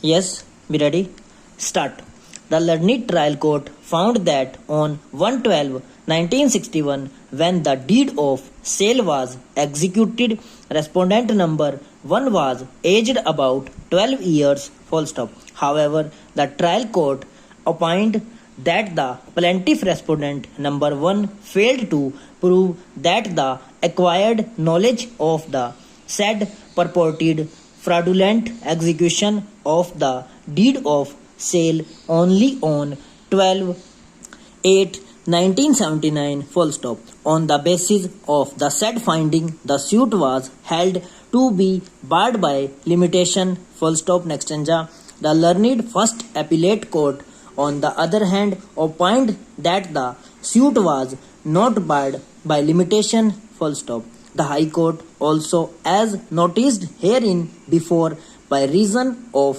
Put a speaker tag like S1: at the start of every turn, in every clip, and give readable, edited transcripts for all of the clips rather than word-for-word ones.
S1: Yes, be ready. Start. The Learned Trial Court found that on 1/12/1961, when the deed of sale was executed, respondent number 1 was aged about 12 years. Full stop. However, the trial court opined that the plaintiff respondent number 1 failed to prove that the acquired knowledge of the said purported fraudulent execution of the deed of sale only on 12/8/1979. Full stop. On the basis of the said finding, the suit was held to be barred by limitation. Full stop. Next stanza. The learned first appellate court, on the other hand, opined that the suit was not barred by limitation. Full stop. The High Court also, as noticed herein before, by reason of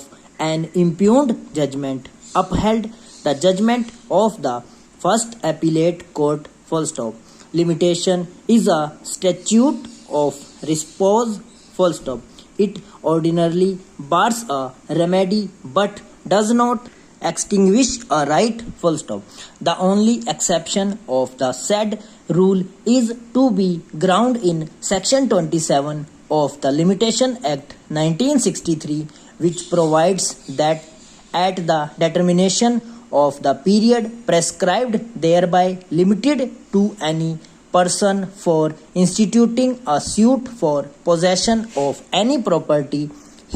S1: an impugned judgment, upheld the judgment of the first appellate court. Full stop. Limitation is a statute of repose. Full stop. It ordinarily bars a remedy but does not extinguish a right. Full stop. The only exception of the said rule is to be ground in section 27 of the Limitation Act 1963, which provides that at the determination of the period prescribed thereby limited to any person for instituting a suit for possession of any property,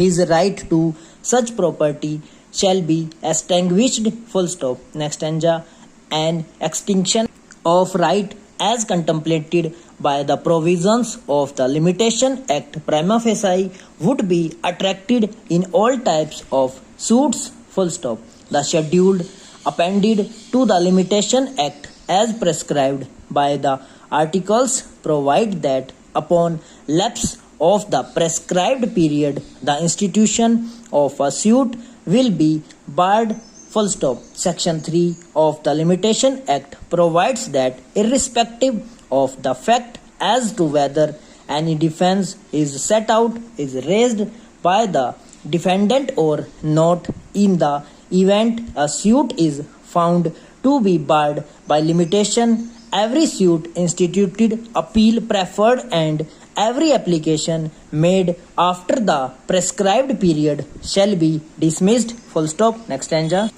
S1: his right to such property shall be extinguished. Full stop. Next stanza. An extinction of right as contemplated by the provisions of the Limitation Act prima facie would be attracted in all types of suits. Full stop. The schedule appended to the Limitation Act as prescribed by the articles provide that upon lapse of the prescribed period, the institution of a suit will be barred. Full stop. Section 3 of the Limitation Act provides that irrespective of the fact as to whether any defense is set out is raised by the defendant or not, in the event a suit is found to be barred by limitation, every suit instituted, appeal preferred, and every application made after the prescribed period shall be dismissed. Full stop. Next stanza.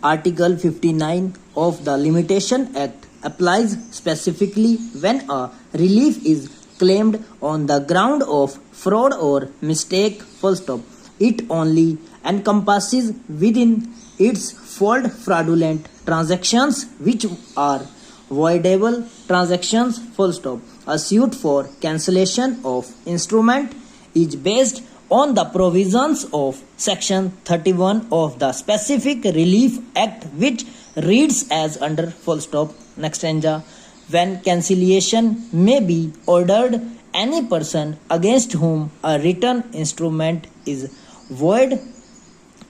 S1: Article 59 of the Limitation Act applies specifically when a relief is claimed on the ground of fraud or mistake. Full stop. It only encompasses within its fold fraudulent transactions which are voidable transactions. Full stop. A suit for cancellation of instrument is based on the provisions of section 31 of the Specific Relief Act, which reads as under. Full stop. Next stanza. When cancellation may be ordered, any person against whom a written instrument is void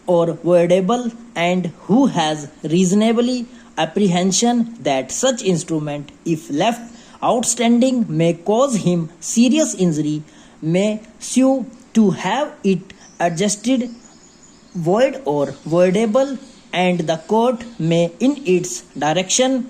S1: or voidable and who has reasonably apprehension that such instrument, if left outstanding, may cause him serious injury, may sue to have it adjusted void or voidable, and the court may in its direction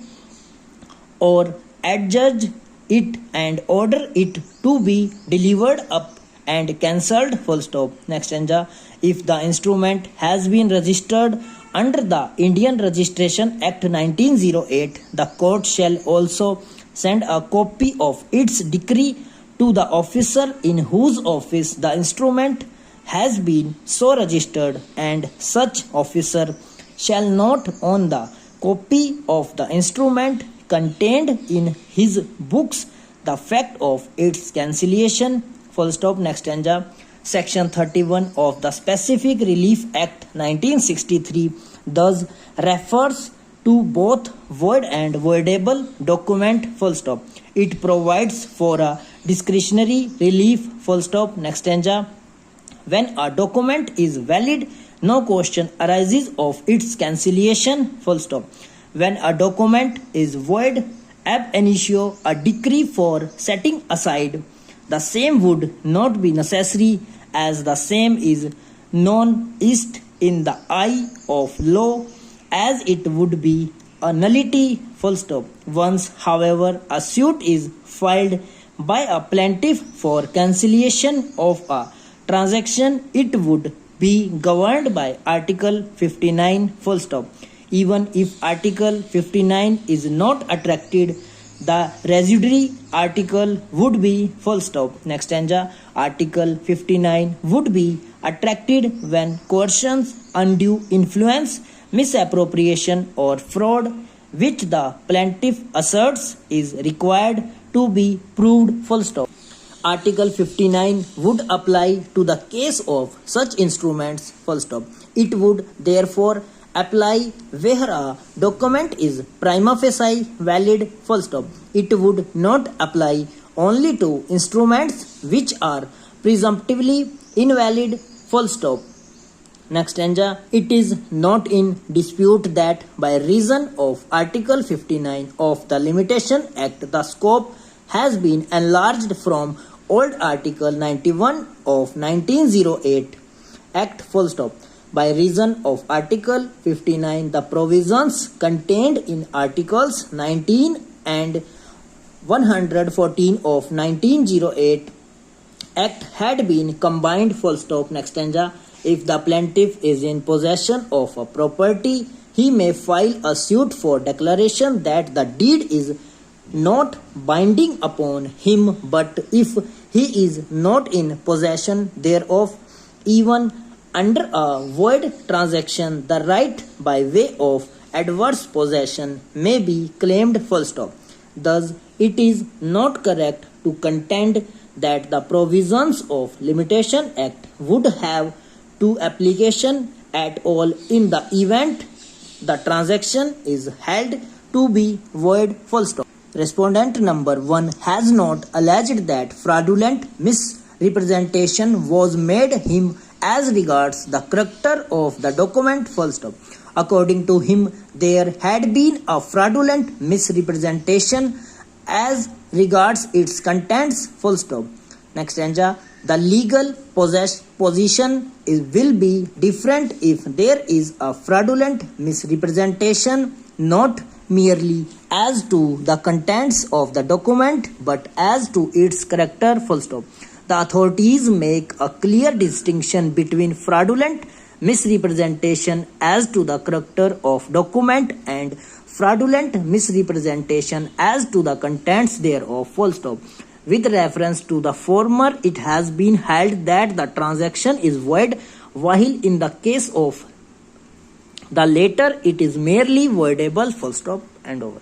S1: or adjudge it and order it to be delivered up and cancelled. Full stop. Next stanza. If the instrument has been registered under the Indian Registration Act 1908, the court shall also send a copy of its decree to the officer in whose office the instrument has been so registered, and such officer shall note on the copy of the instrument contained in his books the fact of its cancellation. Full stop. Next stanza. Section 31 of the Specific Relief Act 1963 thus refers to both void and voidable document. Full stop. It provides for a discretionary relief. Full stop. Next stanza. When a document is valid, no question arises of its cancellation. Full stop. When a document is void, ab initio a decree for setting aside the same would not be necessary, as the same is non est in the eye of law as it would be a nullity, full stop. Once, however, a suit is filed by a plaintiff for cancellation of a transaction, it would be governed by Article 59, full stop. Even if Article 59 is not attracted, the residuary article would be full stop. Next stanza. Article 59 would be attracted when coercion, undue influence, misappropriation, or fraud, which the plaintiff asserts is required to be proved, full stop. Article 59 would apply to the case of such instruments, full stop. It would therefore apply where a document is prima facie valid, full stop. It would not apply only to instruments which are presumptively invalid, full stop. Next stanza. It is not in dispute that by reason of Article 59 of the Limitation Act, the scope has been enlarged from old Article 91 of 1908 Act, full stop. By reason of Article 59, the provisions contained in Articles 19 and 114 of 1908 Act had been combined, full stop. Next stanza. If the plaintiff is in possession of a property, he may file a suit for declaration that the deed is not binding upon him, but if he is not in possession thereof, even under a void transaction, the right by way of adverse possession may be claimed, full stop. Thus, it is not correct to contend that the provisions of Limitation Act would have to application at all in the event the transaction is held to be void, full stop. Respondent number 1 has not alleged that fraudulent misrepresentation was made him as regards the character of the document, full stop. According to him, there had been a fraudulent misrepresentation as regards its contents, full stop. Next stanza. The legal position will be different if there is a fraudulent misrepresentation, not merely as to the contents of the document but as to its character, full stop. The authorities make a clear distinction between fraudulent misrepresentation as to the character of document and fraudulent misrepresentation as to the contents thereof, full stop. With reference to the former, it has been held that the transaction is void, while in the case of the latter, it is merely voidable, full stop, and over.